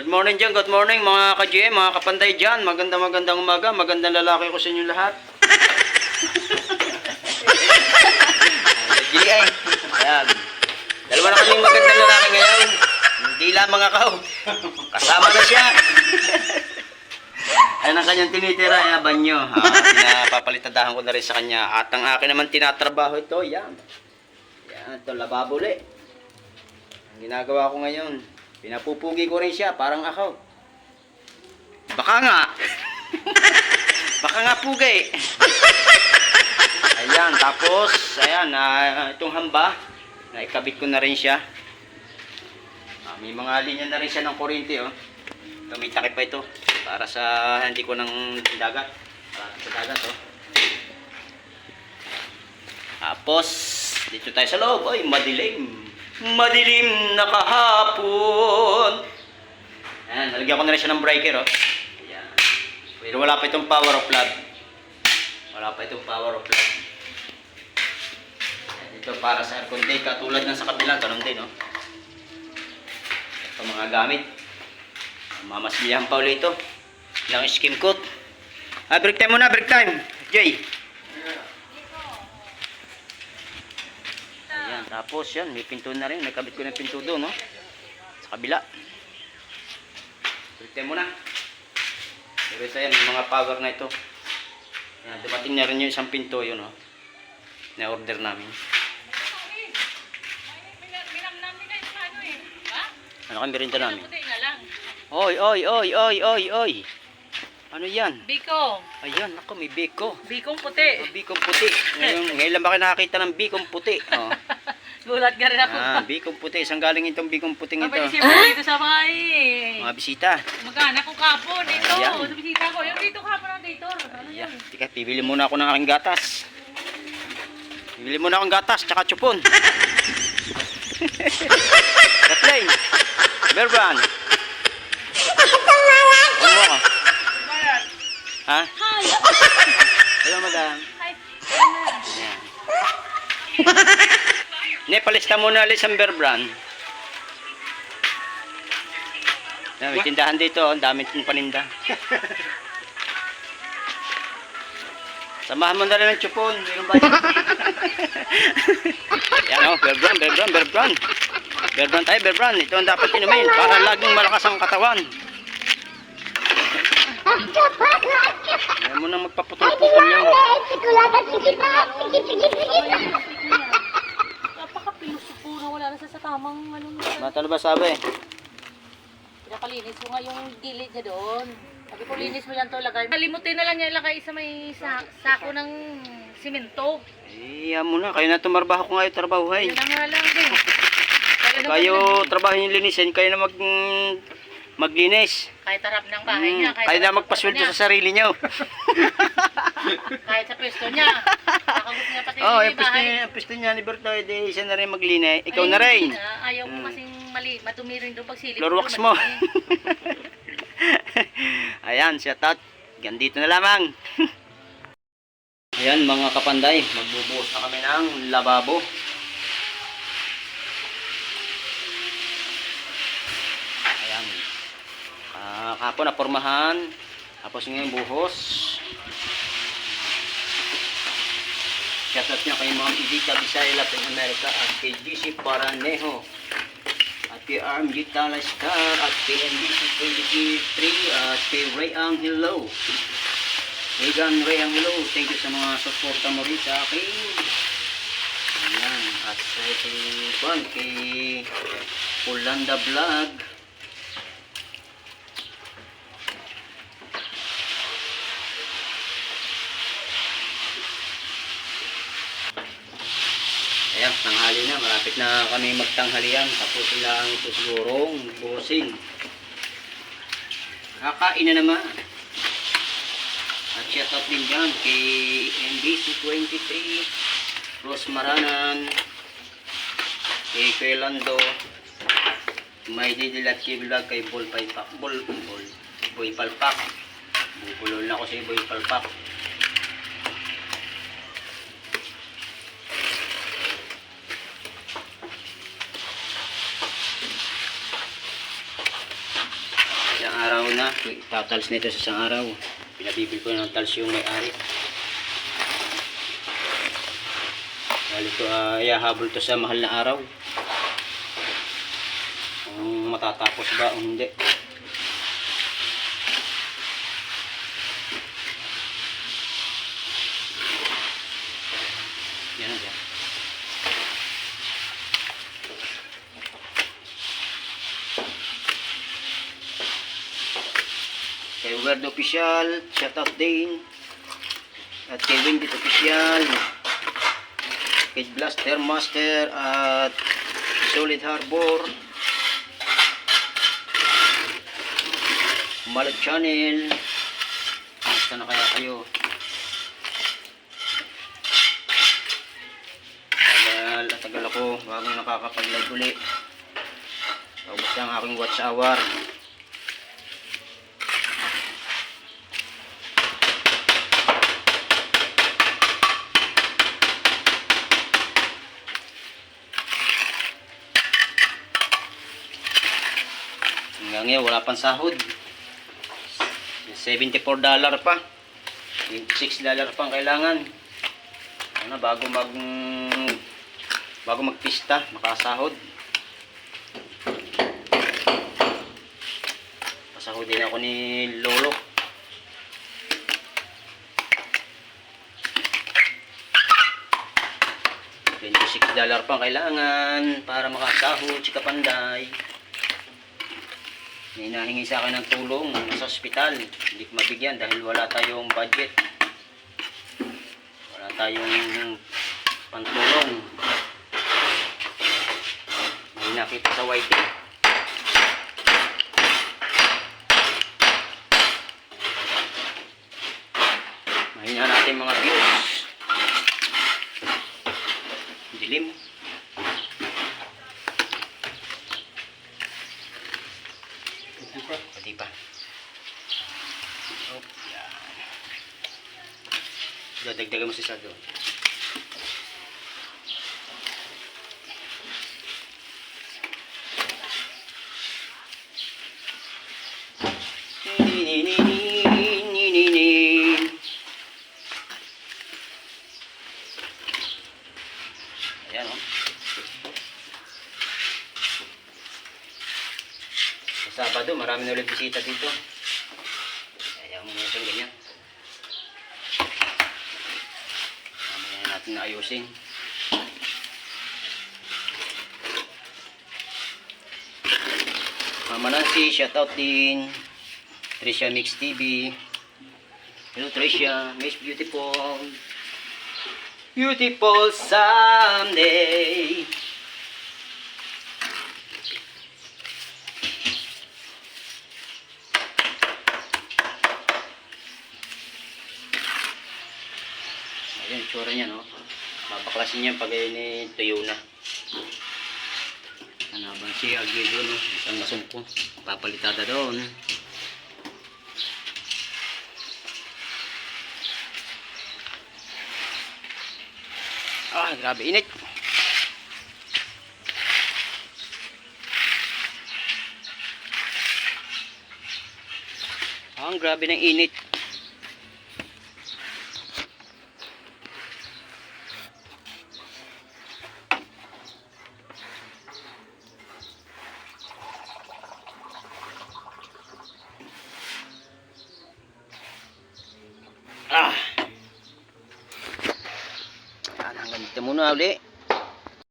Good morning dyan, good morning mga ka-GM, mga kapanday dyan. Magandang umaga, magandang lalaki ko sa inyo lahat. GM, ayan. Dalawa na kaming magandang lalaki ngayon. Hindi lamang ako. Kasama na siya. Ayan ang kanyang tinitira, ayan, banyo. Pinapapalitadahan ko na rin sa kanya. At ang akin naman tinatrabaho ito, yan. Yan, ito, lababo ulit. Ang ginagawa ko ngayon, pinapupugi ko rin siya, parang ako. Baka nga. Baka nga pugi. Ayan, tapos, ayan, itong hamba, naikabit ko na rin siya. May mga linya na rin siya ng kuryente, oh. Ito, may takip pa ito, para sa hindi ko ng dagat. Para sa dagat, oh. Tapos, dito tayo sa loob, ay, madilim. Madilim na kahapon. Ayan, nalagyan ko na rin siya ng breaker, oh. Ayan. Pero wala pa itong power of plug. Wala pa itong power of plug. Ayan, ito para sa air conditioner, katulad ng sa kabila, ganun din, oh. Ito mga gamit. Mamaslihan pa ulit ito ng skim coat. Break time muna, break time. Jay. Ayan, tapos yan, may pinto na rin. May kabit ko ng pinto doon, no? Sa kabila. Break time muna. Pero ito yan, yung mga power na ito. Ayan, dumating na rin yung isang pinto yun, no? Na-order namin. Ano kang merinda namin? Oy. Ano yan? Biko. Ayan, ako may biko. Bikong puti. Oh, bikong puti. Ngayon lang ba kayo nakakita ng bikong puti? Oh. Gulat ka rin ako. Bikong puti. Isang galing itong bikong puting ito. Mabilis yung dito sa mga Mga bisita. mag-anak ko kapon dito. Ayan. Sa bisita ko. Yung dito kapon ng dito. Ano Ayan. yun? Tika, pibili muna ako ng aking gatas. Bibili muna akong gatas, tsaka chupon. Kathleen. Berban. Ano mo ako? Ha? Hi. Hello, madam. Hi. Ayan. Ne, palista muna alis ang Berbrand. May tindahan dito, ang dami ng paninda. Samahan mo na rin ng chupon. Meron ba yan? Yan o, Berbrand. Berbrand tayo, Berbrand. Ito ang dapat inumin para laging malakas ang katawan. Ayaw mo nang magpaputol-putol yun. Napaka-pilos po na wala na sa tamang ano. Ano ba sabi? Pinapalinis ko nga yung gilid niya doon. Sabi ko, linis mo yan to lagay. Nalimutin na lang niya ilagay sa may sako ng simento. Ayaw mo na. Kayo na tumarbaho ko ngayon, trabahuhay. Yun na nga lang din. Kayo trabaho yung linisin, kayo na maglinis. Kahit harap ng bahay niya. Kayo na magpasweldo sa sarili nyo. Kahit sa pwesto niya. Nakagot niya pati yung bahay. Yung pwesto niya ni Bertoy, siya na rin maglinis. Ikaw na rin. Ayaw mo kasing madumi rin doon pagsilip. Floor wax mo. Ayan, shout out. Gandito na lamang. Ayan mga kapanday, magbubuhos na kami ng lababo. Ayan. Kapon na pormahan. Tapos ngayon buhos. Shout out niya kay Ma'am Edita Bisaya, Latin America at kay GC Paranejo. At kay Arm Gitala Star at kay NBC 23 at kay Rayang Hello. Rayang Hello. Thank you sa mga suporta mo rin sa akin. Ayan. At kay Pulanda Vlog. Ayan, tanghali na. Malapit na kami magtanghalian. Tapos lang ito sigurong busing. Kakain na naman. At shout out din dyan kay NBC 23, Rose Maranan, kay Lando, may didilat kay vlog kay Boy Palpak. Bubulol na ako sa Boy Palpak. Isang araw na, tatals nito sa isang araw. Pinabibil ko ng tals yung may-ari. Dahil ito ay habol to sa mahal na araw. Kung matatapos ba o hindi. Yan na dyan. Kay Word Official, shoutout din. At kay Wingdit Official, kay Blaster Master at Solid Harbor, Malot Channel. Basta na kaya kayo? Tagal ako bagong nakakapag-live uli. Tapos ang aking watch hour. Hanggang ngayon wala pang sahod. $74 pa. $26 pang kailangan. Ano, bago magpista, makasahod. Pasahodin ako ni Lolo. $26 pang kailangan para makasahod si Kapanday. May nahingi sa akin ng tulong sa ospital. Hindi ko mabigyan dahil wala tayong budget. Wala tayong pantulong. May nakita sa YT. Mahina natin mga views. Dilim. Pati pa. Oh, yan. Dadagdagan mo si Sado. Ayan, oh. Sa Sabado, marami na ulit bisita dito. Ayaw mo natin ganyan. Mamaya natin na ayusin. Mama Nancy, shoutout din. Tricia Mix TV. Hello Tricia, Miss Beautiful. Beautiful someday. Ayan, tsura niya, no? Babaklasin niya pag ayun tuyo na. Hanaban siya, agido, no? Isang masungko. Papalitada doon. Ah, grabe init. Ang grabe ng init. Ah. Hanggang dito muna ulit.